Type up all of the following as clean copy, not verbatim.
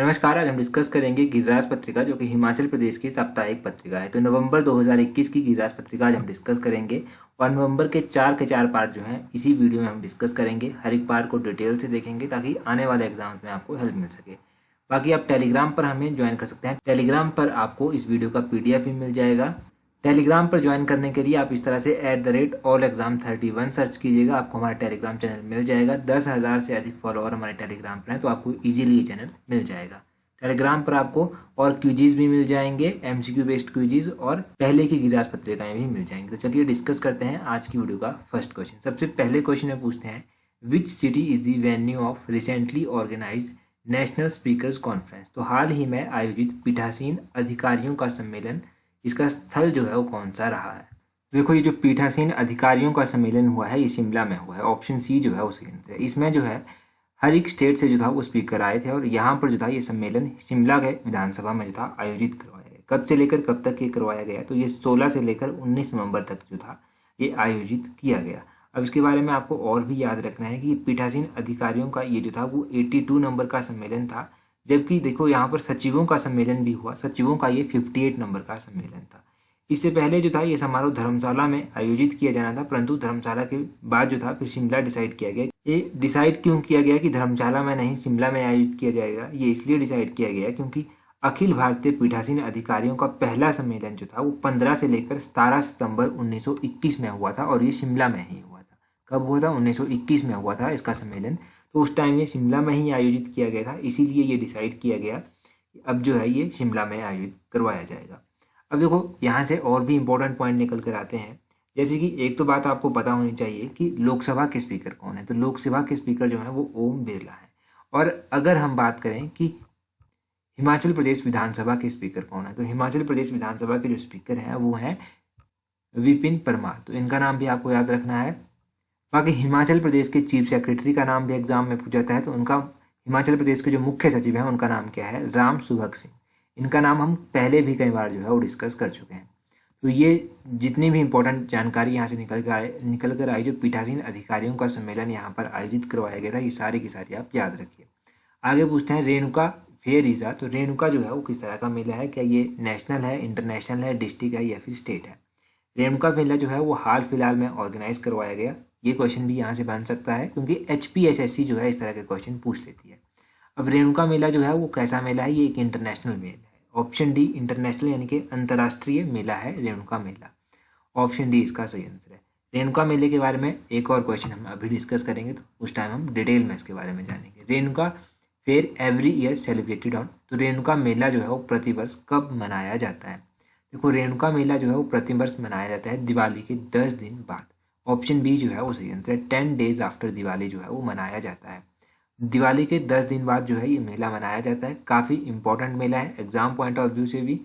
नमस्कार। आज हम डिस्कस करेंगे गिरिराज पत्रिका जो कि हिमाचल प्रदेश की साप्ताहिक पत्रिका है। तो नवंबर 2021 की गिरिराज पत्रिका आज हम डिस्कस करेंगे और नवंबर के चार पार्ट जो हैं इसी वीडियो में हम डिस्कस करेंगे। हर एक पार्ट को डिटेल से देखेंगे ताकि आने वाले एग्जाम्स में आपको हेल्प मिल सके। बाकी आप टेलीग्राम पर हमें ज्वाइन कर सकते हैं। टेलीग्राम पर आपको इस वीडियो का PDF भी मिल जाएगा। टेलीग्राम पर ज्वाइन करने के लिए आप इस तरह से @allexam31 सर्च कीजिएगा, आपको हमारा टेलीग्राम चैनल मिल जाएगा। 10,000 से अधिक फॉलोअर हमारे टेलीग्राम पर हैं, तो आपको इजीली ये चैनल मिल जाएगा। टेलीग्राम पर आपको और क्विजीज भी मिल जाएंगे, MCQ बेस्ड क्विजीज, और पहले की गिरिराज पत्रिकाएं भी मिल जाएंगी। तो चलिए डिस्कस करते हैं आज की वीडियो का फर्स्ट क्वेश्चन। सबसे पहले क्वेश्चन में पूछते हैं, which city is the venue of recently organised national speakers conference. तो हाल ही में आयोजित पीठासीन अधिकारियों का सम्मेलन, इसका स्थल जो है वो कौन सा रहा है। देखो, ये जो पीठासीन अधिकारियों का सम्मेलन हुआ है ये शिमला में हुआ है। ऑप्शन सी जो है वो सही आंसर है। इसमें जो है हर एक स्टेट से जो था वो स्पीकर आए थे और यहाँ पर जो था ये सम्मेलन शिमला के विधानसभा में जो था आयोजित करवाया गया। कब से लेकर कब तक ये करवाया गया, तो ये 16 से लेकर 19 नवंबर तक जो था ये आयोजित किया गया। अब इसके बारे में आपको और भी याद रखना है कि पीठासीन अधिकारियों का ये जो था वो 82 नंबर का सम्मेलन था, जबकि देखो यहाँ पर सचिवों का सम्मेलन भी हुआ। सचिवों का ये 58 नंबर का सम्मेलन था। इससे पहले जो था ये समारोह धर्मशाला में आयोजित किया जाना था, परंतु धर्मशाला के बाद जो था फिर शिमला डिसाइड किया गया। ये डिसाइड क्यों किया गया कि धर्मशाला में नहीं शिमला में आयोजित किया जाएगा, ये इसलिए डिसाइड किया गया क्योंकि अखिल भारतीय पीठासीन अधिकारियों का पहला सम्मेलन जो था वो 15 से लेकर 17 सितंबर 1921 में हुआ था और ये शिमला में ही हुआ था। कब हुआ था? 1921 में हुआ था इसका सम्मेलन। तो उस टाइम ये शिमला में ही आयोजित किया गया था, इसीलिए ये डिसाइड किया गया कि अब जो है ये शिमला में आयोजित करवाया जाएगा। अब देखो यहाँ से और भी इम्पोर्टेंट पॉइंट निकल कर आते हैं, जैसे कि एक तो बात आपको पता होनी चाहिए कि लोकसभा के स्पीकर कौन है। तो लोकसभा के स्पीकर जो है वो ओम बिरला है। और अगर हम बात करें कि हिमाचल प्रदेश विधानसभा के स्पीकर कौन है, तो हिमाचल प्रदेश विधानसभा के जो स्पीकर हैं वो हैं विपिन परमार। तो इनका नाम भी आपको याद रखना है। बाकी हिमाचल प्रदेश के चीफ सेक्रेटरी का नाम भी एग्जाम में पूछा जाता है, तो उनका हिमाचल प्रदेश के जो मुख्य सचिव हैं उनका नाम क्या है? राम सुभग सिंह। इनका नाम हम पहले भी कई बार जो है वो डिस्कस कर चुके हैं। तो ये जितनी भी इंपॉर्टेंट जानकारी यहाँ से निकल कर आई, जो पीठासीन अधिकारियों का सम्मेलन यहाँ पर आयोजित करवाया गया था, ये सारी की सारी आप याद रखिए। आगे पूछते हैं रेणुका फेयरिज़ा। तो रेणुका जो है वो किस तरह का मेला है? क्या ये नेशनल है, इंटरनेशनल है, डिस्ट्रिक्ट है या फिर स्टेट है? रेणुका मेला जो है वो हाल फिलहाल में ऑर्गेनाइज करवाया गया। ये क्वेश्चन भी यहाँ से बन सकता है क्योंकि HPSSC जो है इस तरह के क्वेश्चन पूछ लेती है। अब रेणुका मेला जो है वो कैसा मेला है? ये एक इंटरनेशनल मेला है। ऑप्शन डी इंटरनेशनल यानी कि अंतर्राष्ट्रीय मेला है रेणुका मेला। ऑप्शन डी इसका सही आंसर है। रेणुका मेले के बारे में एक और क्वेश्चन हम अभी डिस्कस करेंगे, तो उस टाइम हम डिटेल में इसके बारे में जानेंगे। Renuka fair every year celebrated on. तो रेणुका मेला जो है वो प्रतिवर्ष कब मनाया जाता है? देखो, रेणुका मेला जो है वो प्रतिवर्ष मनाया जाता है दिवाली के 10 दिन बाद। ऑप्शन बी जो है वो सही आंसर है। 10 days आफ्टर दिवाली जो है वो मनाया जाता है। दिवाली के 10 दिन बाद जो है ये मेला मनाया जाता है। काफ़ी इंपॉर्टेंट मेला है एग्जाम पॉइंट ऑफ व्यू से भी।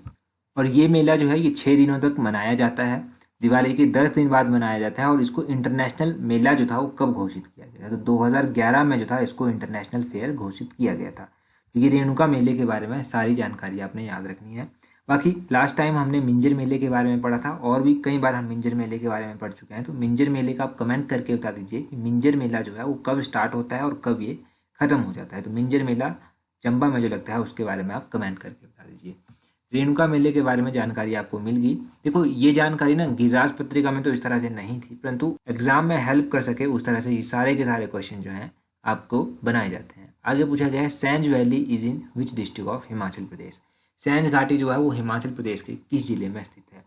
और ये मेला जो है ये 6 दिनों तक मनाया जाता है। दिवाली के 10 दिन बाद मनाया जाता है। और इसको इंटरनेशनल मेला जो था वो कब घोषित किया गया? तो 2011 में जो था इसको इंटरनेशनल फेयर घोषित किया गया था। तो ये रेणुका मेले के बारे में सारी जानकारी आपने याद रखनी है। बाकी लास्ट टाइम हमने मिंजर मेले के बारे में पढ़ा था और भी कई बार हम मिंजर मेले के बारे में पढ़ चुके हैं। तो मिंजर मेले का आप कमेंट करके बता दीजिए कि मिंजर मेला जो है वो कब स्टार्ट होता है और कब ये खत्म हो जाता है। तो मिंजर मेला चंबा में जो लगता है उसके बारे में आप कमेंट करके बता दीजिए। रेणुका मेले के बारे में जानकारी आपको मिल गई। देखो, ये जानकारी ना गिरिराज पत्रिका में तो इस तरह से नहीं थी, परंतु एग्जाम में हेल्प कर सके उस तरह से ये सारे के सारे क्वेश्चन जो हैं आपको बनाए जाते हैं। आगे पूछा गया है, Sainj valley is in which district of Himachal Pradesh. Sainj घाटी जो है वो हिमाचल प्रदेश के किस जिले में स्थित है?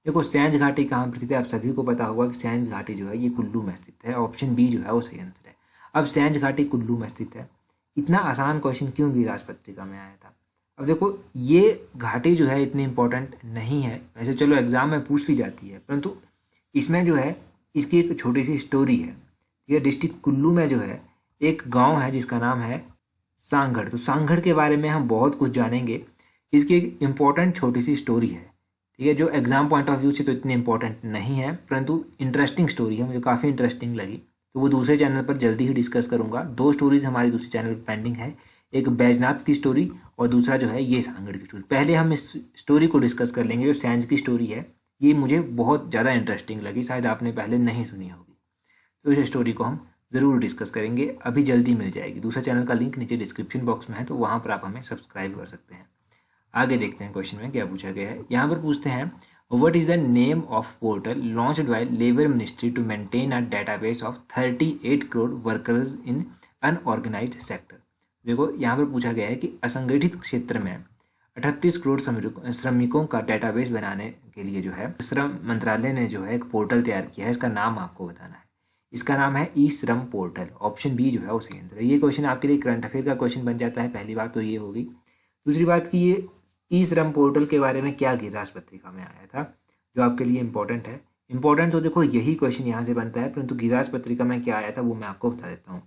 देखो, सैंज घाटी कहाँ पर स्थित है? आप सभी को पता होगा कि सैंज घाटी जो है ये कुल्लू में स्थित है। ऑप्शन बी जो है वो सही आंसर है। अब सैंज घाटी कुल्लू में स्थित है। इतना आसान क्वेश्चन क्यों गिरिराज पत्रिका में आया था? अब देखो, ये घाटी जो है इतनी इंपॉर्टेंट नहीं है, वैसे चलो एग्जाम में पूछ ली जाती है, परंतु इसमें जो है इसकी एक छोटी सी स्टोरी है। ठीक है, डिस्ट्रिक्ट कुल्लू में जो है एक गांव है जिसका नाम है सांगड़। तो सांगड़ के बारे में हम बहुत कुछ जानेंगे। इसकी एक इम्पॉर्टेंट छोटी सी स्टोरी है। ठीक है, जो एग्जाम पॉइंट ऑफ व्यू से तो इतनी इंपॉर्टेंट नहीं है, परंतु इंटरेस्टिंग स्टोरी है, मुझे काफ़ी इंटरेस्टिंग लगी। तो वो दूसरे चैनल पर जल्दी ही डिस्कस करूंगा। 2 स्टोरीज हमारी दूसरे चैनल पर पेंडिंग है, एक बैजनाथ की स्टोरी और दूसरा जो है ये सांगड़ की स्टोरी। पहले हम इस स्टोरी को डिस्कस कर लेंगे। जो सैंज की स्टोरी है ये मुझे बहुत ज़्यादा इंटरेस्टिंग लगी, शायद आपने पहले नहीं सुनी होगी, तो इस स्टोरी को हम ज़रूर डिस्कस करेंगे, अभी जल्दी मिल जाएगी। दूसरा चैनल का लिंक नीचे डिस्क्रिप्शन बॉक्स में है, तो वहाँ पर आप हमें सब्सक्राइब कर सकते हैं। आगे देखते हैं क्वेश्चन में क्या पूछा गया है। यहाँ पर पूछते हैं what is the name of portal launched by labour ministry to maintain a database of 38 crore workers in unorganised sector. देखो यहाँ पर पूछा गया है कि असंगठित क्षेत्र में 38 करोड़ श्रमिकों का डेटाबेस बनाने के लिए जो है श्रम मंत्रालय ने जो है एक पोर्टल तैयार किया है। इसका नाम आपको बताना है। इसका नाम है ई श्रम पोर्टल। ऑप्शन बी जो है वो सही आंसर है। ये क्वेश्चन आपके लिए करंट अफेयर का क्वेश्चन बन जाता है। पहली बात तो ये होगी। दूसरी बात कि ये ई श्रम पोर्टल के बारे में क्या गिरिराज पत्रिका में आया था, जो आपके लिए इंपॉर्टेंट है। इंपॉर्टेंट तो देखो यही क्वेश्चन यहाँ से बनता है, परंतु गिरिराज पत्रिका में क्या आया था वो मैं आपको बता देता हूँ।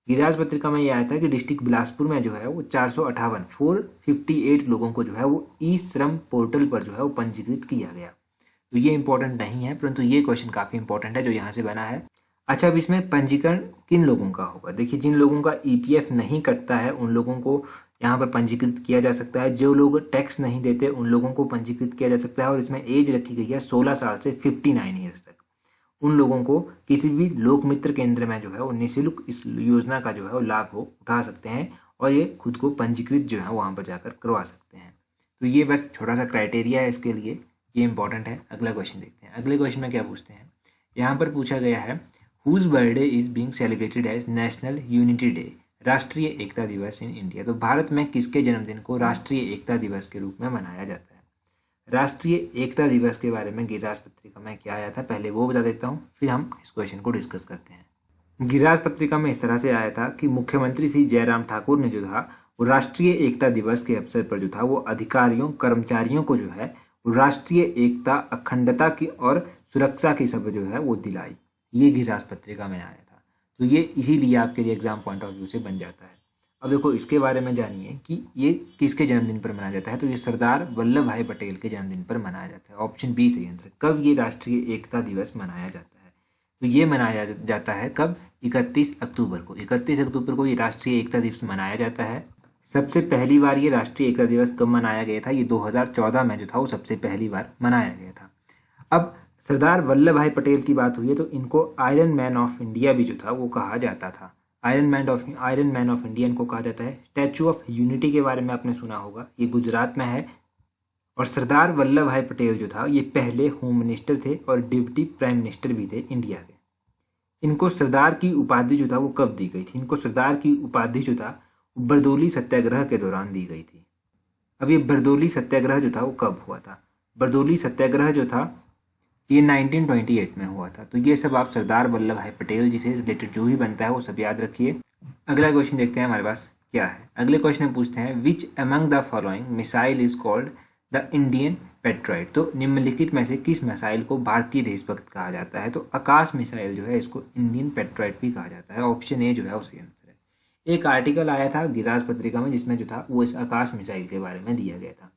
गिरिराज पत्रिका में ये आया था कि डिस्ट्रिक्ट बिलासपुर में जो है वो 458 लोगों को जो है वो ई श्रम पोर्टल पर जो है वो पंजीकृत किया गया। तो ये इंपॉर्टेंट नहीं है, परंतु ये क्वेश्चन काफ़ी इंपॉर्टेंट है जो यहाँ से बना है। अच्छा, अब इसमें पंजीकरण किन लोगों का होगा? देखिए, जिन लोगों का ईपीएफ नहीं कटता है उन लोगों को यहाँ पर पंजीकृत किया जा सकता है। जो लोग टैक्स नहीं देते उन लोगों को पंजीकृत किया जा सकता है। और इसमें एज रखी गई है 16 साल से 59 ईयर्स तक। उन लोगों को किसी भी लोक मित्र केंद्र में जो है वो निःशुल्क इस योजना का जो है वो लाभ वो उठा सकते हैं और ये खुद को पंजीकृत जो है वहाँ पर जाकर करवा सकते हैं। तो ये बस छोटा सा क्राइटेरिया है इसके लिए, ये इंपॉर्टेंट है। अगला क्वेश्चन देखते हैं। अगले क्वेश्चन में क्या पूछते हैं। यहाँ पर पूछा गया है whose birthday is being celebrated as national unity day, राष्ट्रीय एकता दिवस इन इंडिया। तो भारत में किसके जन्मदिन को राष्ट्रीय एकता दिवस के रूप में मनाया जाता है? राष्ट्रीय एकता दिवस के बारे में गिरिराज पत्रिका में क्या आया था पहले वो बता देता हूँ, फिर हम इस क्वेश्चन को डिस्कस करते हैं। गिरिराज पत्रिका में इस तरह से आया था कि मुख्यमंत्री श्री जयराम ठाकुर ने जो था वो राष्ट्रीय एकता दिवस के अवसर पर जो था वो अधिकारियों कर्मचारियों को जो है वो राष्ट्रीय एकता, अखंडता की और सुरक्षा की शपथ जो है वो दिलाई। ये गिरिराज पत्रिका में आया था। तो ये इसीलिए आपके लिए एग्जाम पॉइंट ऑफ व्यू से बन जाता है। अब देखो इसके बारे में जानिए कि ये किसके जन्मदिन पर मनाया जाता है। तो ये सरदार वल्लभ भाई पटेल के जन्मदिन पर मनाया जाता है। ऑप्शन बी सही आंसर। कब ये राष्ट्रीय एकता दिवस मनाया जाता है? तो ये मनाया जाता है कब? 31 अक्टूबर को। 31 अक्टूबर को ये राष्ट्रीय एकता दिवस मनाया जाता है। सबसे पहली बार ये राष्ट्रीय एकता दिवस कब मनाया गया था? ये 2014 में जो था वो सबसे पहली बार मनाया गया था। अब सरदार वल्लभ भाई पटेल की बात हुई है तो इनको आयरन मैन ऑफ इंडिया भी जो था वो कहा जाता था। आयरन मैन ऑफ इंडिया इनको कहा जाता है। स्टैचू ऑफ यूनिटी के बारे में आपने सुना होगा, ये गुजरात में है। और सरदार वल्लभ भाई पटेल जो था ये पहले होम मिनिस्टर थे और डिप्टी प्राइम मिनिस्टर भी थे इंडिया के। इनको सरदार की उपाधि जो था वो कब दी गई थी? इनको सरदार की उपाधि जो था बरदौली सत्याग्रह के दौरान दी गई थी। अब ये बरदौली सत्याग्रह जो था वो कब हुआ था? बरदौली सत्याग्रह जो था ये 1928 में हुआ था। तो ये सब आप सरदार वल्लभ भाई पटेल जी से रिलेटेड जो भी बनता है वो सब याद रखिए। अगला क्वेश्चन देखते हैं हमारे पास क्या है। अगले क्वेश्चन में पूछते हैं which among the following missile is called the Indian patriot. तो निम्नलिखित में से किस मिसाइल को भारतीय देशभक्त कहा जाता है? तो आकाश मिसाइल जो है इसको इंडियन पेट्राइट भी कहा जाता है। ऑप्शन ए जो है वो सही आंसर है। एक आर्टिकल आया था गिरिराज पत्रिका में जिसमें जो था वो इस आकाश मिसाइल के बारे में दिया गया था।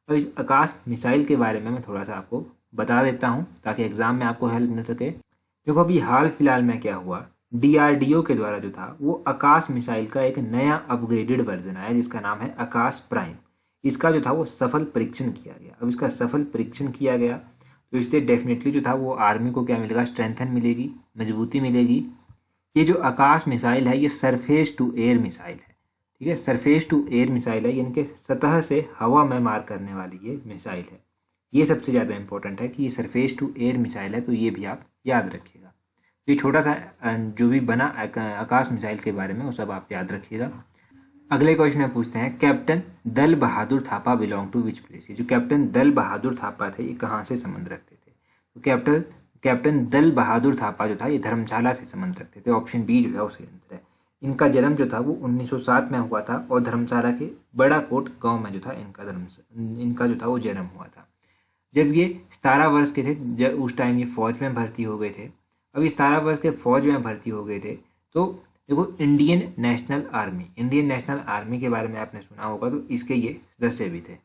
अब इस आकाश मिसाइल के बारे में मैं थोड़ा सा आपको बता देता हूं ताकि एग्जाम में आपको हेल्प मिल सके। देखो अभी हाल फिलहाल में क्या हुआ, डीआरडीओ के द्वारा जो था वो आकाश मिसाइल का एक नया अपग्रेडेड वर्जन आया जिसका नाम है आकाश प्राइम। इसका जो था वो सफल परीक्षण किया गया। अब इसका सफल परीक्षण किया गया तो इससे डेफिनेटली जो था वो आर्मी को क्या मिलेगा? स्ट्रेंथन मिलेगी, मजबूती मिलेगी। ये जो आकाश मिसाइल है ये सरफेस टू एयर मिसाइल है। ठीक है, सरफेस टू एयर मिसाइल है, यानी कि सतह से हवा में मार करने वाली ये मिसाइल है। ये सबसे ज़्यादा इंपॉर्टेंट है कि ये सरफेस टू एयर मिसाइल है, तो ये भी आप याद रखिएगा। ये छोटा सा जो भी बना आकाश मिसाइल के बारे में वो सब आप याद रखिएगा। अगले क्वेश्चन में पूछते हैं captain Dal Bahadur Thapa belong to which place. ये जो कैप्टन दल बहादुर थापा थे ये कहाँ से संबंध रखते थे? तो कैप्टन दल बहादुर थापा जो था ये धर्मशाला से संबंध रखते थे। ऑप्शन बी जो है वो सही आंसर है। इनका जन्म जो था वो 1907 में हुआ था और धर्मशाला के बड़ा कोट गांव में जो था इनका जो था वो जन्म हुआ था। जब ये 17 वर्ष के थे जब उस टाइम ये फौज में भर्ती हो गए थे। अब 17 वर्ष के फौज में भर्ती हो गए थे तो देखो इंडियन नेशनल आर्मी के बारे में आपने सुना होगा, तो इसके ये सदस्य भी थे।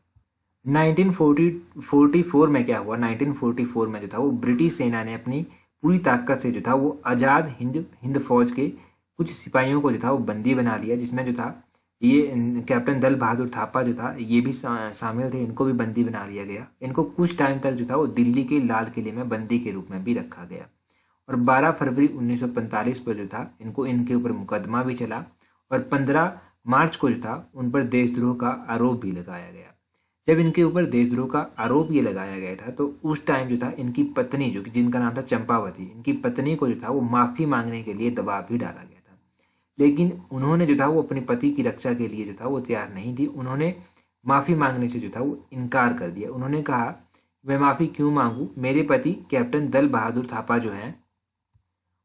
1944 में क्या हुआ? 1944 में जो था वो ब्रिटिश सेना ने अपनी पूरी ताकत से जो था वो आज़ाद हिंद फौज के कुछ सिपाहियों को जो था वो बंदी बना लिया, जिसमें जो था ये कैप्टन दल बहादुर थापा जो था ये भी शामिल थे। इनको भी बंदी बना लिया गया। इनको कुछ टाइम तक जो था वो दिल्ली के लाल किले में बंदी के रूप में भी रखा गया। और 12 फरवरी 1945 पर जो था इनको इनके ऊपर मुकदमा भी चला और 15 मार्च को जो था उन पर देशद्रोह का आरोप भी लगाया गया। जब इनके ऊपर देशद्रोह का आरोप ये लगाया गया था तो उस टाइम जो था इनकी पत्नी, जो कि जिनका नाम था चंपावती, इनकी पत्नी को जो था वो माफ़ी मांगने के लिए दबाव भी डाला गया था। लेकिन उन्होंने जो था वो अपने पति की रक्षा के लिए जो था वो तैयार नहीं थी। उन्होंने माफ़ी मांगने से जो था वो इनकार कर दिया। उन्होंने कहा, मैं माफ़ी क्यों मांगू, मेरे पति कैप्टन दल बहादुर थापा जो हैं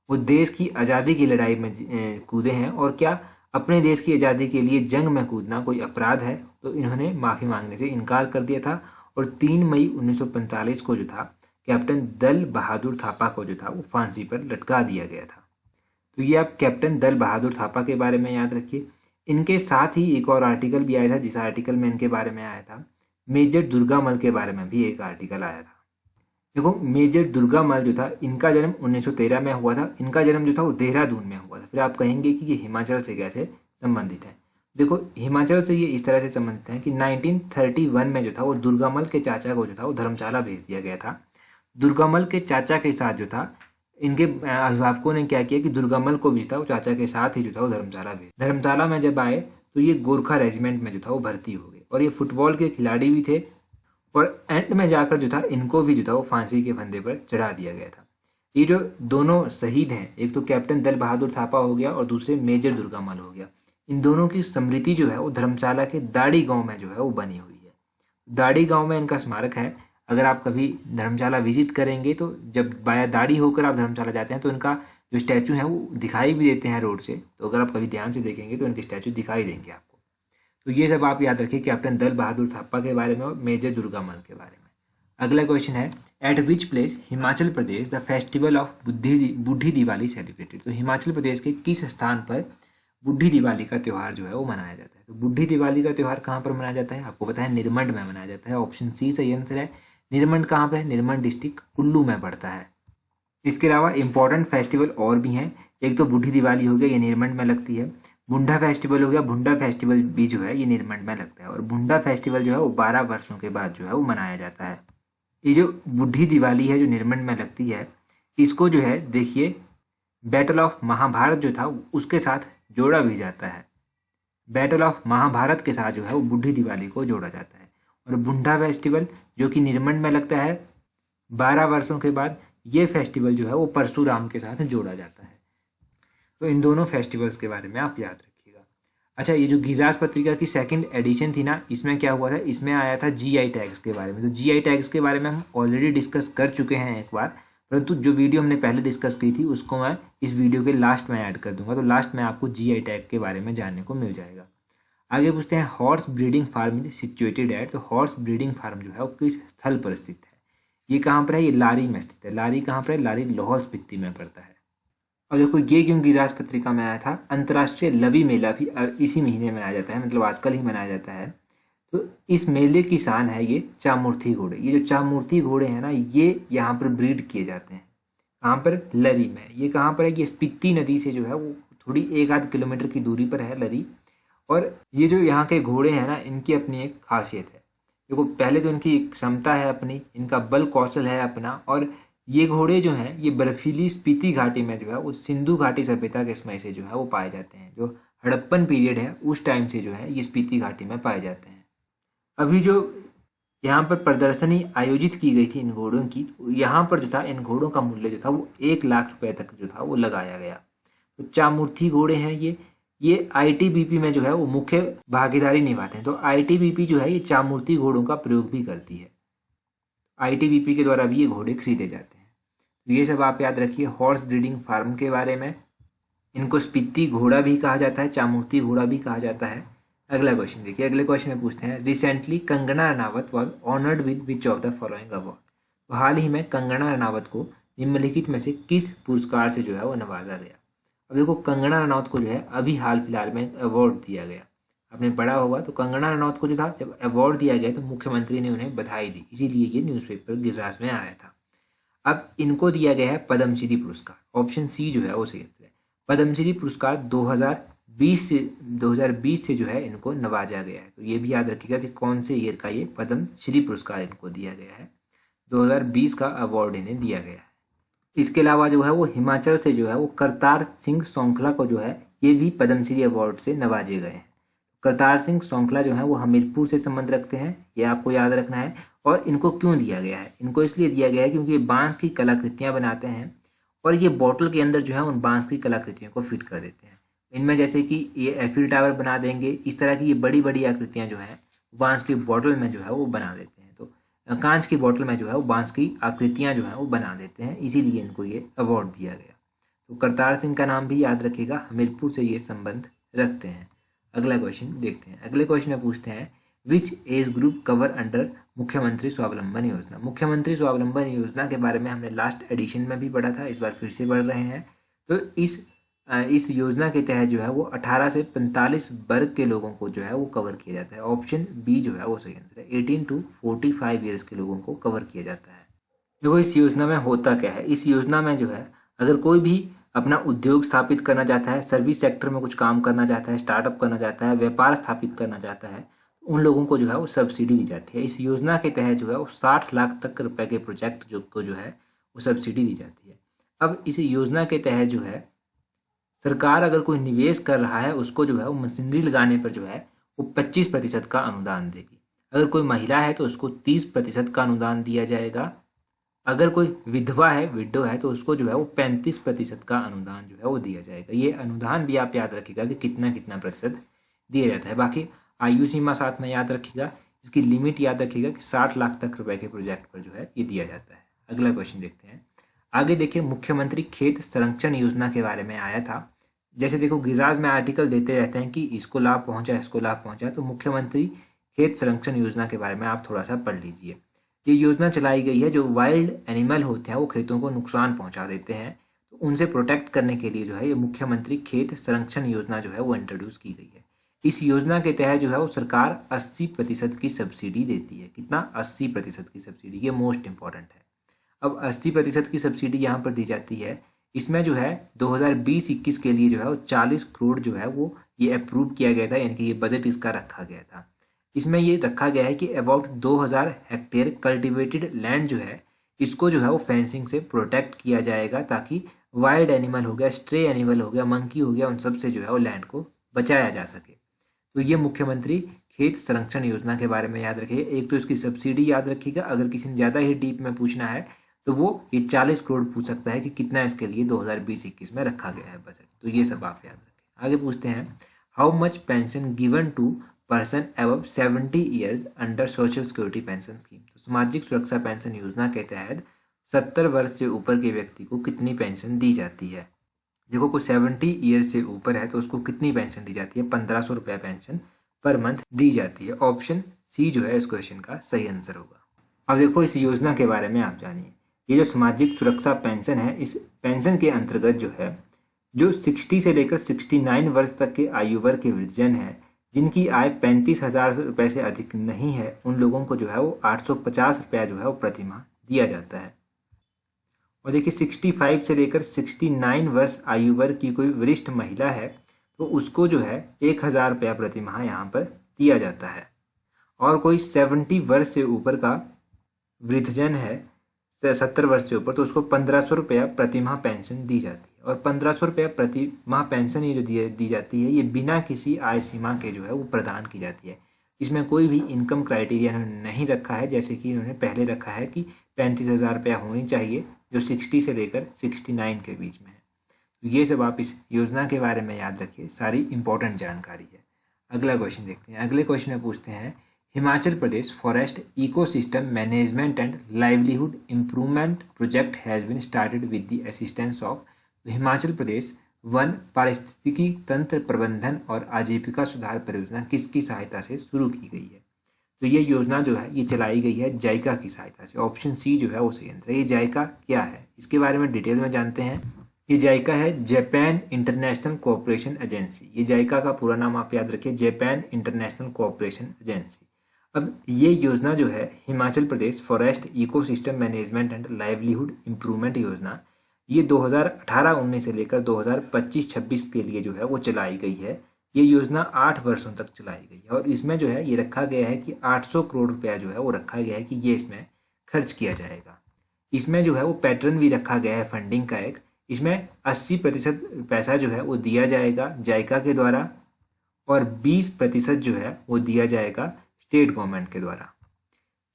वो देश की आज़ादी की लड़ाई में कूदे हैं, और क्या अपने देश की आज़ादी के लिए जंग में कूदना कोई अपराध है। तो इन्होंने माफ़ी मांगने से इनकार कर दिया था और 3 मई 1945 को जो था कैप्टन दल बहादुर थापा को जो था वो फांसी पर लटका दिया गया था। तो ये आप कैप्टन दल बहादुर थापा के बारे में याद रखिए। इनके साथ ही एक और आर्टिकल भी आया था, जिस आर्टिकल में इनके बारे में आया था मेजर दुर्गामल के बारे में भी एक आर्टिकल आया था। देखो, मेजर दुर्गामल जो था इनका जन्म 1913 में हुआ था। इनका जन्म जो था वो देहरादून में हुआ था। फिर आप कहेंगे कि ये हिमाचल से कैसे संबंधित है। देखो, हिमाचल से ये इस तरह से संबंधित हैं कि 1931 में जो था वो दुर्गामल के चाचा को जो था वो धर्मशाला भेज दिया गया था। दुर्गामल के चाचा के साथ जो था इनके अभिभावकों ने क्या किया कि दुर्गामल को भी था वो चाचा के साथ ही जो था वो धर्मशाला में जब आए तो ये गोरखा रेजिमेंट में जो था वो भर्ती हो गए और ये फुटबॉल के खिलाड़ी भी थे। और एंड में जाकर जो था इनको भी जो था वो फांसी के फंदे पर चढ़ा दिया गया था। ये जो दोनों शहीद हैं, एक तो कैप्टन दल बहादुर थापा हो गया और दूसरे मेजर दुर्गामल हो गया, इन दोनों की स्मृति जो है वो धर्मशाला के दाड़ी गांव में जो है वो बनी हुई है। दाड़ी गांव में इनका स्मारक है। अगर आप कभी धर्मशाला विजिट करेंगे तो जब बाया दाड़ी होकर आप धर्मशाला जाते हैं तो इनका जो स्टैचू है वो दिखाई भी देते हैं रोड से। तो अगर आप कभी ध्यान से देखेंगे तो इनके स्टैचू दिखाई देंगे आपको। तो ये सब आप याद रखिए कैप्टन दल बहादुर थापा के बारे में और मेजर दुर्गामल के बारे में। अगला क्वेश्चन है, eight which place Himachal Pradesh the festival of Burhi Diwali celebrated. तो हिमाचल प्रदेश के किस स्थान पर बूढ़ी दिवाली का त्यौहार जो है वो मनाया जाता है। तो बूढ़ी दिवाली का त्यौहार कहाँ पर मनाया जाता है, आपको पता है निरमंड में मनाया जाता है। ऑप्शन सी सही आंसर है। निरमंड कहाँ पर है, निरमंड डिस्ट्रिक्ट कुल्लू में पड़ता है। इसके अलावा इंपॉर्टेंट फेस्टिवल और भी हैं। एक तो बूढ़ी दिवाली हो गया, ये निरमंड में लगती है। बुंडा फेस्टिवल हो गया, बुंडा फेस्टिवल भी जो है ये निरमंड में लगता है। और बुंडा फेस्टिवल जो है वो 12 वर्षों के बाद जो है वो मनाया जाता है। ये जो बूढ़ी दिवाली है जो निरमंड में लगती है, इसको जो है देखिए बैटल ऑफ महाभारत जो था उसके साथ जोड़ा भी जाता है। बैटल ऑफ महाभारत के साथ जो है वो बूढ़ी दिवाली को जोड़ा जाता है। और बुंडा फेस्टिवल जो कि निरमंड में लगता है 12 वर्षों के बाद, ये फेस्टिवल जो है वो परशुराम के साथ जोड़ा जाता है। तो इन दोनों फेस्टिवल्स के बारे में आप याद रखिएगा। अच्छा, ये जो गिरिराज पत्रिका की सेकंड एडिशन थी ना, इसमें क्या हुआ था, इसमें आया था जीआई टैग्स के बारे में। तो जीआई टैग्स के बारे में हम ऑलरेडी डिस्कस कर चुके हैं एक बार, परंतु जो वीडियो हमने पहले डिस्कस की थी उसको मैं इस वीडियो के लास्ट में ऐड कर दूंगा। तो लास्ट में आपको जीआई टैग के बारे में जानने को मिल जाएगा। आगे पूछते हैं, horse breeding farm is situated at. तो हॉर्स ब्रीडिंग फार्म जो है वो किस स्थल पर स्थित है, ये कहाँ पर है, ये लारी में स्थित है। लारी कहाँ पर है, लारी लाहौल स्पीति में पड़ता है। और देखो ये क्यों गिरिराज पत्रिका में आया था, अंतर्राष्ट्रीय लवी मेला भी इसी महीने में मनाया जाता है, मतलब आजकल ही मनाया जाता है। तो इस मेले की शान है ये चामूर्थी घोड़े। ये जो चामूर्थी घोड़े हैं ना, ये यहाँ पर ब्रीड किए जाते हैं। कहाँ पर, लरी में। ये कहाँ पर है, ये स्पीति नदी से जो है वो थोड़ी 1-8 किलोमीटर की दूरी पर है लरी। और ये जो यहाँ के घोड़े हैं ना, इनकी अपनी एक खासियत है। देखो पहले तो इनकी एक क्षमता है अपनी, इनका बल कौशल है अपना। और ये घोड़े जो हैं ये बर्फीली स्पीति घाटी में जो है वो सिंधु घाटी सभ्यता के समय से जो है वो पाए जाते हैं। जो हड़प्पन पीरियड है उस टाइम से जो है ये स्पीति घाटी में पाए जाते हैं। अभी जो यहाँ पर प्रदर्शनी आयोजित की गई थी इन घोड़ों की, यहाँ पर जो था इन घोड़ों का मूल्य जो था वो 1 लाख रुपए तक जो था वो लगाया गया। तो चामूर्थी घोड़े हैं ये आईटीबीपी में जो है वो मुख्य भागीदारी निभाते हैं। तो आईटीबीपी जो है ये चामूर्थी घोड़ों का प्रयोग भी करती है। आईटीबीपी के द्वारा भी ये घोड़े खरीदे जाते हैं। तो ये सब आप याद रखिए हॉर्स ब्रीडिंग फार्म के बारे में। इनको स्पीति घोड़ा भी कहा जाता है, चामूर्थी घोड़ा भी कहा जाता है। अगला क्वेश्चन देखिए, अगले क्वेश्चन में पूछते हैं, recently Kangana Ranaut was honoured with which of the following award. तो हाल ही में कंगना रनावत को निम्नलिखित में से किस पुरस्कार से जो है वो नवाजा गया। अब देखो कंगना रनावत को जो है अभी हाल फिलहाल में अवार्ड दिया गया, आपने पढ़ा होगा। तो कंगना रनौत को जो था जब अवार्ड दिया गया तो मुख्यमंत्री ने उन्हें बधाई दी, इसीलिए ये न्यूज़पेपर गिरिराज में आया था। अब इनको दिया गया है पद्मश्री पुरस्कार। ऑप्शन सी जो है वो सही आंसर है। पद्मश्री पुरस्कार 2020 से जो है इनको नवाजा गया है। तो ये भी याद रखिएगा कि कौन से ईयर का ये पद्मश्री पुरस्कार इनको दिया गया है। 2020 का अवार्ड इन्हें दिया गया है। इसके अलावा जो है वो हिमाचल से जो है वो करतार सिंह सौंखला को जो है ये भी पद्मश्री अवार्ड से नवाजे गए हैं। करतार सिंह सौंखला जो है वो हमीरपुर से संबंध रखते हैं, ये आपको याद रखना है। और इनको क्यों दिया गया है? इनको इसलिए दिया गया है क्योंकि ये बांस की कलाकृतियां बनाते हैं और ये बॉटल के अंदर जो है उन बांस की कलाकृतियों को फिट कर देते हैं। इनमें जैसे कि ये एफिल टावर बना देंगे, इस तरह की ये बड़ी बड़ी आकृतियां जो हैं बांस की बॉटल में जो है वो बना देते हैं। तो कांच की बोतल में जो है वो बांस की आकृतियां जो है वो बना देते हैं, इसीलिए इनको ये अवार्ड दिया गया। तो करतार सिंह का नाम भी याद रखिएगा, हमीरपुर से ये संबंध रखते हैं। अगला क्वेश्चन देखते हैं। अगले क्वेश्चन में पूछते हैं विच एज ग्रुप कवर अंडर मुख्यमंत्री स्वावलंबन योजना। मुख्यमंत्री स्वावलंबन योजना के बारे में हमने लास्ट एडिशन में भी पढ़ा था, इस बार फिर से पढ़ रहे हैं। तो इस योजना के तहत जो है वो 18 से 45 वर्ग के लोगों को जो है वो कवर किया जाता है। ऑप्शन बी जो है वो सही आंसर है, 18 to 45 ईयर्स के लोगों को कवर किया जाता है। देखो इस योजना में होता क्या है, इस योजना में जो है अगर कोई भी अपना उद्योग स्थापित करना चाहता है, सर्विस सेक्टर में कुछ काम करना चाहता है, स्टार्टअप करना चाहता है, व्यापार स्थापित करना चाहता है, उन लोगों को जो है वो सब्सिडी दी जाती है। इस योजना के तहत जो है वो 60 लाख तक रुपए के प्रोजेक्ट जो है वो सब्सिडी दी जाती है। अब इस योजना के तहत जो है सरकार अगर कोई निवेश कर रहा है उसको जो है वो मशीनरी लगाने पर जो है वो 25% का अनुदान देगी। अगर कोई महिला है तो उसको 30% का अनुदान दिया जाएगा। अगर कोई विधवा है, विडो है, तो उसको जो है वो 35% का अनुदान जो है वो दिया जाएगा। ये अनुदान भी आप याद रखिएगा कि कितना कितना प्रतिशत दिया जाता है। बाकी आयु सीमा साथ में याद रखिएगा, इसकी लिमिट याद रखिएगा कि 60 लाख तक रुपए के प्रोजेक्ट पर जो है ये दिया जाता है। अगला क्वेश्चन देखते हैं। आगे देखिए मुख्यमंत्री खेत संरक्षण योजना के बारे में आया था। जैसे देखो गिरिराज में आर्टिकल देते रहते हैं कि इसको लाभ पहुंचा, इसको लाभ पहुंचा, तो मुख्यमंत्री खेत संरक्षण योजना के बारे में आप थोड़ा सा पढ़ लीजिए। ये योजना चलाई गई है, जो वाइल्ड एनिमल होते हैं वो खेतों को नुकसान पहुंचा देते हैं, तो उनसे प्रोटेक्ट करने के लिए जो है ये मुख्यमंत्री खेत संरक्षण योजना जो है वो इंट्रोड्यूस की गई है। इस योजना के तहत जो है वो सरकार 80% की सब्सिडी देती है। कितना? 80% की सब्सिडी, ये मोस्ट इंपॉर्टेंट है। अब 80% की सब्सिडी यहाँ पर दी जाती है। इसमें जो है 2020-21 के लिए जो है वो 40 करोड़ जो है वो ये अप्रूव किया गया था, यानी कि ये बजट इसका रखा गया था। इसमें ये रखा गया है कि अबाउट 2000 हेक्टेयर कल्टिवेटेड लैंड जो है इसको जो है वो फेंसिंग से प्रोटेक्ट किया जाएगा, ताकि वाइल्ड एनिमल हो गया, स्ट्रे एनिमल हो गया, मंकी हो गया, उन सब से जो है वो लैंड को बचाया जा सके। तो ये मुख्यमंत्री खेत संरक्षण योजना के बारे में याद रखिए। एक तो इसकी सब्सिडी याद रखिएगा, अगर किसी ने ज़्यादा ही डीप में पूछना है तो वो ये 40 करोड़ पूछ सकता है कि कितना इसके लिए 2020-21 में रखा गया है बजट। तो ये सब आप याद रखें। आगे पूछते हैं how much pension given to person above 70 years under social security pension scheme. तो सामाजिक सुरक्षा पेंशन योजना के तहत 70 वर्ष से ऊपर के व्यक्ति को कितनी पेंशन दी जाती है? देखो कोई 70 ईयर से ऊपर है तो उसको कितनी पेंशन दी जाती है? 1500 रुपया पेंशन पर मंथ दी जाती है। ऑप्शन सी जो है इस क्वेश्चन का सही आंसर होगा। अब देखो इस योजना के बारे में आप जानिए। ये जो सामाजिक सुरक्षा पेंशन है, इस पेंशन के अंतर्गत जो है जो 60 से लेकर 69 वर्ष तक के आयु वर्ग के वृद्धजन है, जिनकी आय 35,000 रुपये से अधिक नहीं है, उन लोगों को जो है वो 850 रुपया जो है वो प्रति माह दिया जाता है। और देखिए 65 से लेकर 69 वर्ष आयु वर्ग की कोई वरिष्ठ महिला है तो उसको जो है 1000 रुपया प्रति माह यहाँ पर दिया जाता है। और कोई 70 वर्ष से ऊपर का वृद्धजन है, 70 वर्ष से ऊपर, तो उसको 1500 रुपया प्रति माह पेंशन दी जाती है। और 1500 रुपया प्रति माह पेंशन ये जो दी जाती है ये बिना किसी आय सीमा के जो है वो प्रदान की जाती है। इसमें कोई भी इनकम क्राइटेरिया इन्होंने नहीं रखा है, जैसे कि इन्होंने पहले रखा है कि 35,000 रुपया होनी चाहिए, जो 60 से लेकर 69 के बीच में है। तो ये सब आप इस योजना के बारे में याद रखिए, सारी इंपॉर्टेंट जानकारी है। अगला क्वेश्चन देखते हैं। अगले क्वेश्चन में पूछते हैं Himachal Pradesh forest ecosystem management and livelihood improvement project has been started with the assistance of. Himachal Pradesh वन पारिस्थितिकी तंत्र प्रबंधन और आजीविका सुधार परियोजना किसकी सहायता से शुरू की गई है? तो ये योजना जो है ये चलाई गई है जाइका की सहायता से। ऑप्शन सी जो है वो सही आंसर है। ये जाइका क्या है इसके बारे में डिटेल में जानते हैं। ये जाइका है जापान इंटरनेशनल कोऑपरेशन एजेंसी। ये जाइका का पूरा नाम आप याद रखिए, जापान इंटरनेशनल कोऑपरेशन एजेंसी। अब ये योजना जो है Himachal Pradesh forest ecosystem management and livelihood improvement योजना, ये 2018-19 से लेकर 2025-26 के लिए जो है वो चलाई गई है। ये योजना 8 वर्षों तक चलाई गई है और इसमें जो है ये रखा गया है कि 800 करोड़ रुपया जो है वो रखा गया है कि ये इसमें खर्च किया जाएगा। इसमें जो है वो पैटर्न भी रखा गया है फंडिंग का एक। इसमें 80% पैसा जो है वो दिया जाएगा जायका के द्वारा और 20% जो है वो दिया जाएगा स्टेट गवर्नमेंट के द्वारा।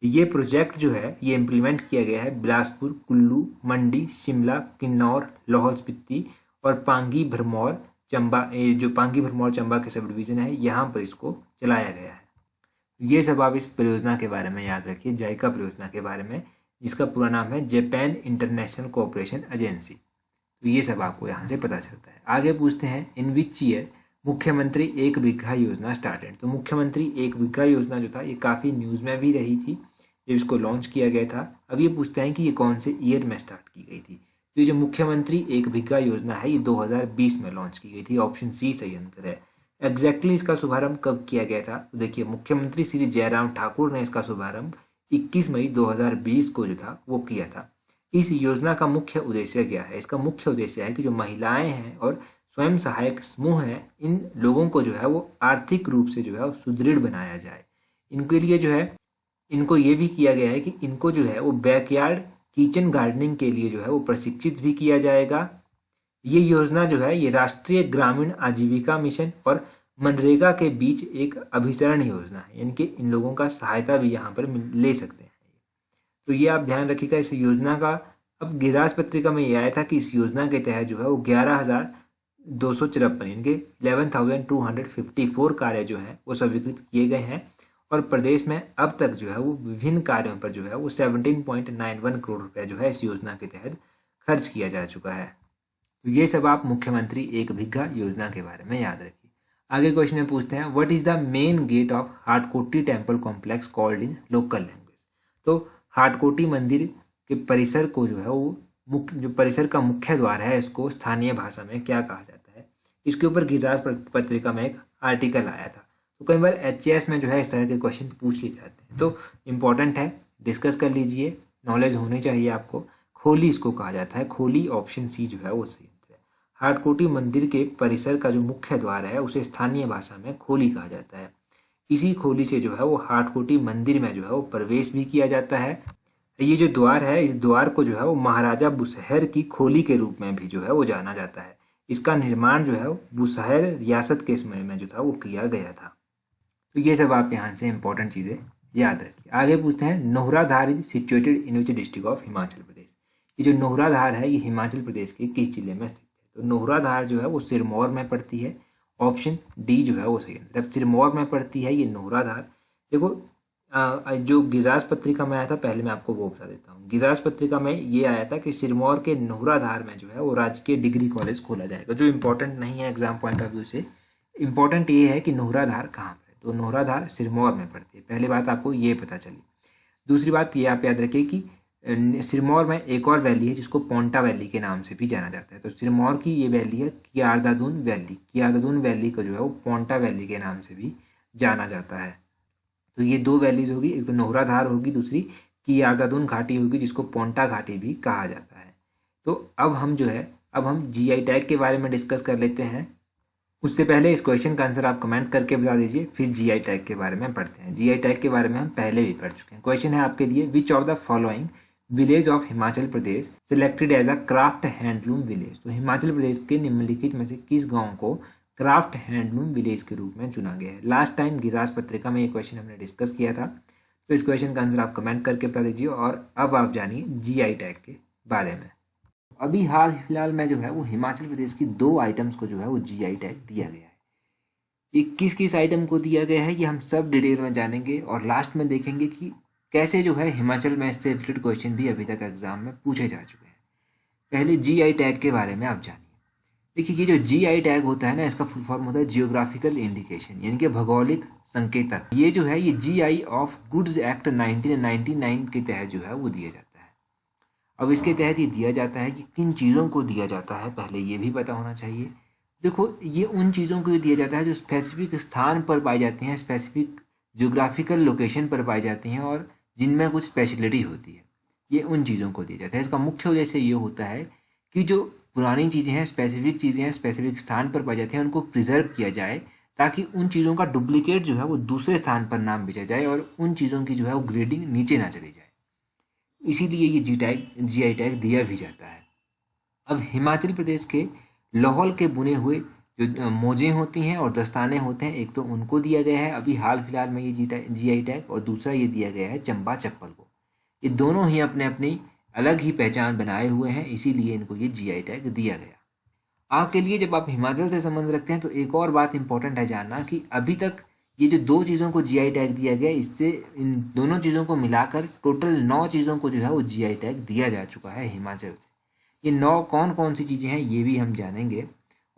ये प्रोजेक्ट जो है ये इम्प्लीमेंट किया गया है बिलासपुर, कुल्लू, मंडी, शिमला, किन्नौर, लाहौल स्पीति और पांगी भरमौर चंबा, जो पांगी भरमौर चंबा के सब डिवीज़न है यहाँ पर इसको चलाया गया है। ये सब आप इस परियोजना के बारे में याद रखिए, जायका परियोजना के बारे में, जिसका पूरा नाम है जापान इंटरनेशनल कोऑपरेशन एजेंसी। तो ये सब आपको यहाँ से पता चलता है। आगे पूछते हैं इन विच ईयर मुख्यमंत्री एक बीघा योजना स्टार्टेड। तो मुख्यमंत्री एक बीघा योजना जो था ये काफ़ी न्यूज़ में भी रही थी जब इसको लॉन्च किया गया था। अब ये पूछते हैं कि ये कौन से ईयर में स्टार्ट की गई थी। तो ये जो मुख्यमंत्री एक बीघा योजना है ये 2020 में लॉन्च की गई थी। ऑप्शन सी सही आंसर है। एग्जैक्टली इसका शुभारंभ कब किया गया था? तो देखिए मुख्यमंत्री श्री जयराम ठाकुर ने इसका शुभारंभ 21 मई 2020 को जो था वो किया था। इस योजना का मुख्य उद्देश्य क्या है? इसका मुख्य उद्देश्य है कि जो महिलाएं हैं और स्वयं सहायक समूह हैं, इन लोगों को जो है वो आर्थिक रूप से जो है वो सुदृढ़ बनाया जाए। इनके लिए जो है इनको ये भी किया गया है कि इनको जो है वो बैकयार्ड किचन गार्डनिंग के लिए जो है वो प्रशिक्षित भी किया जाएगा। ये योजना जो है ये राष्ट्रीय ग्रामीण आजीविका मिशन और मनरेगा के बीच एक अभिसरण योजना है, यानी कि इन लोगों का सहायता भी यहाँ पर ले सकते हैं। तो ये आप ध्यान रखिएगा इस योजना का। अब गिरास पत्रिका में ये आया था कि इस योजना के तहत जो है वो 11,253 यानी कि 11,254 कार्य जो हैं वो स्वीकृत किए गए हैं और प्रदेश में अब तक जो है वो विभिन्न कार्यों पर जो है वो 17.91 करोड़ रुपए जो है इस योजना के तहत खर्च किया जा चुका है। तो ये सब आप मुख्यमंत्री एक बीघा योजना के बारे में याद रखिए। आगे क्वेश्चन में पूछते हैं what is the main gate of Hatkoti temple complex called in local language. तो हाटकोटी मंदिर के परिसर को जो है वो जो परिसर का मुख्य द्वार है इसको स्थानीय भाषा में क्या कहा जाता है? इसके ऊपर गिरिराज पत्रिका में एक आर्टिकल आया था। तो कई बार एचएएस में जो है इस तरह के क्वेश्चन पूछ लिए जाते हैं, तो इम्पोर्टेंट है, डिस्कस कर लीजिए, नॉलेज होनी चाहिए आपको। खोली इसको कहा जाता है, खोली ऑप्शन सी जो है वो सही है। हाटकोटी मंदिर के परिसर का जो मुख्य द्वार है उसे स्थानीय भाषा में खोली कहा जाता है। इसी खोली से जो है वो हाटकोटी मंदिर में जो है वो प्रवेश भी किया जाता है। ये जो द्वार है इस द्वार को जो है वो महाराजा बुशहर की खोली के रूप में भी जो है वो जाना जाता है। इसका निर्माण जो है वो बुशहर रियासत के समय में जो था वो किया गया था। तो ये सब आप यहाँ से इंपॉर्टेंट चीज़ें याद रखिए। आगे पूछते हैं Nohradhar is situated in which district of Himachal Pradesh. ये जो नोहराधार है ये हिमाचल प्रदेश के किस जिले में स्थित है? तो नोहराधार जो है वो सिरमौर में पड़ती है। ऑप्शन डी जो है वो सही है। जब सिरमौर में पड़ती है ये नोहराधार। देखो जो गिरिराज पत्रिका में आया था, पहले मैं आपको वो बता देता हूँ। गिरिराज पत्रिका में ये आया था कि सिरमौर के नोहराधार में जो है वो राजकीय डिग्री कॉलेज खोला जाएगा, जो इम्पोर्टेंट नहीं है एग्जाम पॉइंट ऑफ व्यू से। इम्पोर्टेंट ये है कि नोहराधार कहाँ पर है, तो नोहराधार सिरमौर में पड़ती है। पहली बात आपको ये पता चली। दूसरी बात ये आप याद रखिए कि सिरमौर में एक और वैली है जिसको पोंटा वैली के नाम से भी जाना जाता है। तो सिरमौर की ये वैली है कियारदादून वैली। कियारदादून वैली को जो है वो पोंटा वैली के नाम से भी जाना जाता है। तो ये दो वैलीज होगी, एक तो नोहराधार होगी, दूसरी कियारदादून घाटी होगी जिसको पोंटा घाटी भी कहा जाता है। तो अब हम जीआई टैग के बारे में डिस्कस कर लेते हैं। उससे पहले इस क्वेश्चन का आंसर आप कमेंट करके बता दीजिए, फिर जीआई टैग के बारे में पढ़ते हैं। जीआई टैग के बारे में हम पहले भी पढ़ चुके हैं। क्वेश्चन है आपके लिए, which of the following village of Himachal Pradesh selected as a craft handloom village. तो हिमाचल प्रदेश के निम्नलिखित में से किस गांव को क्राफ्ट हैंडलूम विलेज के रूप में चुना गया है? लास्ट टाइम गिरिराज पत्रिका में ये क्वेश्चन हमने डिस्कस किया था। तो इस क्वेश्चन का आंसर आप कमेंट करके बता दीजिए। और अब आप जानिए जीआई टैग के बारे में। अभी हाल फिलहाल में जो है वो हिमाचल प्रदेश की 2 आइटम्स को जो है वो जीआई टैग दिया गया है। ये किस किस आइटम को दिया गया है ये हम सब डिटेल में जानेंगे और लास्ट में देखेंगे कि कैसे जो है हिमाचल में इससे रिलेटेड क्वेश्चन भी अभी तक एग्जाम में पूछे जा चुके हैं। पहले जीआई टैग के बारे में आप जानिए। देखिए ये जो जीआई टैग होता है ना, इसका फुल फॉर्म होता है जियोग्राफिकल इंडिकेशन, यानी कि भौगोलिक संकेतक। ये जो है ये जीआई ऑफ गुड्स एक्ट 1999 के तहत जो है वो दिया जाता है। अब इसके तहत ये दिया जाता है कि किन चीज़ों को दिया जाता है, पहले ये भी पता होना चाहिए। देखो ये उन चीज़ों को दिया जाता है जो स्पेसिफिक स्थान पर पाई जाती हैं, स्पेसिफिक जियोग्राफिकल लोकेशन पर पाई जाती हैं और जिनमें कुछ स्पेशलिटी होती है, ये उन चीज़ों को दिया जाता है। इसका मुख्य उद्देश्य ये होता है कि जो पुरानी चीज़ें हैं, स्पेसिफिक चीज़ें हैं, स्पेसिफिक स्थान पर पाई जाती हैं, उनको प्रिजर्व किया जाए ताकि उन चीज़ों का डुप्लीकेट जो है वो दूसरे स्थान पर ना बेचा जाए और उन चीज़ों की जो है वो ग्रेडिंग नीचे ना चली जाए। इसीलिए ये GI टैग दिया भी जाता है। अब हिमाचल प्रदेश के लाहौल के बुने हुए जो मोजे होती हैं और दस्ताने होते हैं, एक तो उनको दिया गया है अभी हाल फिलहाल में ये GI टैग, और दूसरा ये दिया गया है चंबा चप्पल को। ये दोनों ही अपने अपनी अलग ही पहचान बनाए हुए हैं, इसीलिए इनको ये GI टैग दिया गया। आपके लिए जब आप हिमाचल से संबंध रखते हैं तो एक और बात इंपॉर्टेंट है जानना कि अभी तक ये जो 2 चीज़ों को GI टैग दिया गया, इससे इन दोनों चीज़ों को मिलाकर टोटल 9 चीज़ों को जो है वो GI टैग दिया जा चुका है हिमाचल से। ये 9 कौन कौन सी चीज़ें हैं ये भी हम जानेंगे,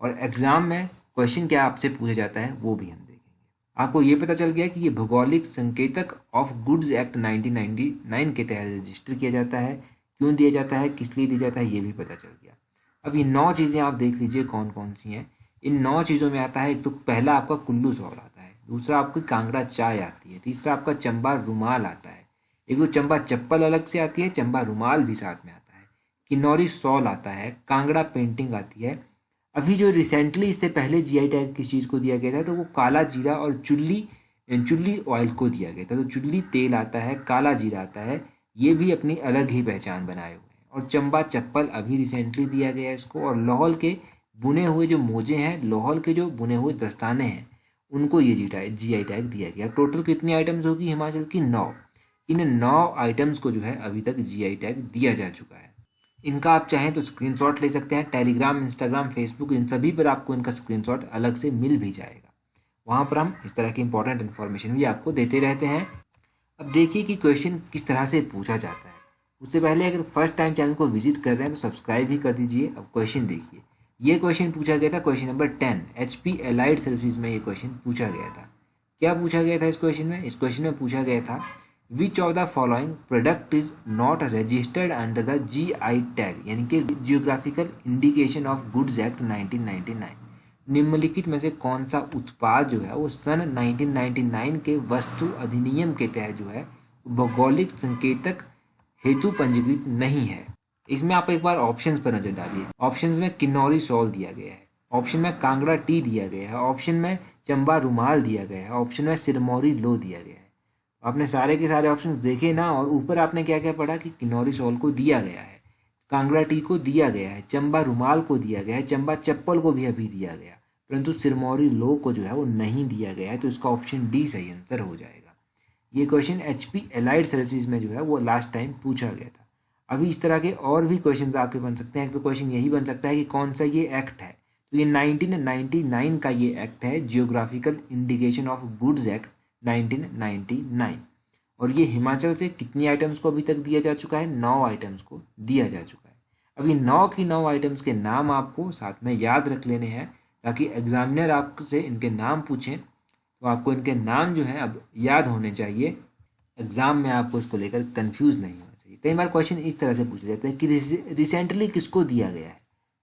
और एग्ज़ाम में क्वेश्चन क्या आपसे पूछा जाता है वो भी हम देखेंगे। आपको ये पता चल गया कि ये भौगोलिक संकेतक ऑफ गुड्स एक्ट 1999 के तहत रजिस्टर किया जाता है। क्यों दिया जाता है, किस लिए दिया जाता है, ये भी पता चल गया। अब ये 9 चीज़ें आप देख लीजिए कौन कौन सी हैं। इन 9 चीज़ों में आता है, एक तो पहला आपका कुल्लू सॉल आता है, दूसरा आपकी कांगड़ा चाय आती है, तीसरा आपका चंबा रुमाल आता है, एक तो चंबा चप्पल अलग से आती है, चंबा रुमाल भी साथ में आता है, किन्नौरी सॉल आता है, कांगड़ा पेंटिंग आती है। अभी जो रिसेंटली इससे पहले GI टैग किस चीज़ को दिया गया था तो वो काला जीरा और चुल्ली ऑयल को दिया गया था। तो चुल्ली तेल आता है, काला जीरा आता है, ये भी अपनी अलग ही पहचान बनाए हुए हैं। और चंबा चप्पल अभी रिसेंटली दिया गया है इसको। और लाहौल के बुने हुए जो मोजे हैं, लाहौल के जो बुने हुए दस्ताने हैं, उनको ये GI टैग दिया गया। टोटल कितनी आइटम्स होगी हिमाचल की? 9। इन 9 आइटम्स को जो है अभी तक GI टैग दिया जा चुका है। इनका आप चाहें तो स्क्रीनशॉट ले सकते हैं। टेलीग्राम, इंस्टाग्राम, फेसबुक, इन सभी पर आपको इनका स्क्रीनशॉट अलग से मिल भी जाएगा। वहाँ पर हम इस तरह की इंपॉर्टेंट इन्फॉर्मेशन भी आपको देते रहते हैं। अब देखिए कि क्वेश्चन किस तरह से पूछा जाता है। उससे पहले अगर फर्स्ट टाइम चैनल को विजिट कर रहे हैं तो सब्सक्राइब भी कर दीजिए। अब क्वेश्चन देखिए, ये क्वेश्चन पूछा गया था question number 10, HP allied services में ये क्वेश्चन पूछा गया था। क्या पूछा गया था इस क्वेश्चन में? इस क्वेश्चन में पूछा गया था विच of the following product is not registered under the GI tag, यानी कि geographical indication of goods act 1999। निम्नलिखित में से कौन सा उत्पाद जो है वो सन 1999 के वस्तु अधिनियम के तहत जो है भौगोलिक संकेतक हेतु पंजीकृत नहीं है? इसमें आप एक बार ऑप्शंस पर नजर डालिए। ऑप्शंस में किन्नौरी सॉल दिया गया है, ऑप्शन में कांगड़ा टी दिया गया है, ऑप्शन में चंबा रुमाल दिया गया है, ऑप्शन में सिरमौरी लो दिया गया है। आपने सारे के सारे ऑप्शंस देखे ना, और ऊपर आपने क्या क्या पढ़ा कि किन्नौरी सॉल को दिया गया है, कांगड़ा टी को दिया गया है, चंबा रुमाल को दिया गया है, चंबा चप्पल को भी अभी दिया गया, परंतु सिरमौरी लो को जो है वो नहीं दिया गया है। तो इसका ऑप्शन डी सही आंसर हो जाएगा। ये क्वेश्चन HP एलाइड सर्विसेज में जो है वो लास्ट टाइम पूछा गया था। अभी इस तरह के और भी क्वेश्चन आपके बन सकते हैं। एक तो क्वेश्चन यही बन सकता है कि कौन सा ये एक्ट है, तो ये 1999 का ये एक्ट है, geographical indication of goods act 1999। और ये हिमाचल से कितनी आइटम्स को अभी तक दिया जा चुका है? 9 आइटम्स को दिया जा चुका है। अभी 9 की 9 आइटम्स के नाम आपको साथ में याद रख लेने हैं, ताकि एग्जामिनर आपसे इनके नाम पूछें तो आपको इनके नाम जो है अब याद होने चाहिए। एग्जाम में आपको इसको लेकर कंफ्यूज नहीं होना चाहिए। कई बार क्वेश्चन इस तरह से पूछा जाता है कि रिसेंटली किसको दिया गया है।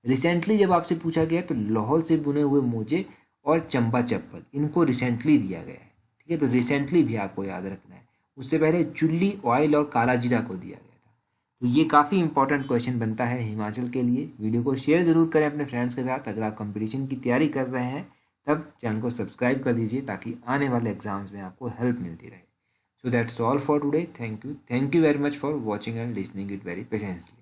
रिसेंटली जब आपसे पूछा गया तो लाहौल से बुने हुए मोजे और चंबा चप्पल, इनको रिसेंटली दिया गया है। ठीक है, तो रिसेंटली भी आपको याद रखना है। उससे पहले चुल्ली ऑयल और काला जीरा को दिया गया था। तो ये काफ़ी इंपॉर्टेंट क्वेश्चन बनता है हिमाचल के लिए। वीडियो को शेयर ज़रूर करें अपने फ्रेंड्स के साथ। अगर आप कंपटीशन की तैयारी कर रहे हैं तब चैनल को सब्सक्राइब कर दीजिए, ताकि आने वाले एग्जाम्स में आपको हेल्प मिलती रहे। So that's all for today. Thank you. Thank you very much for watching and listening it very patiently.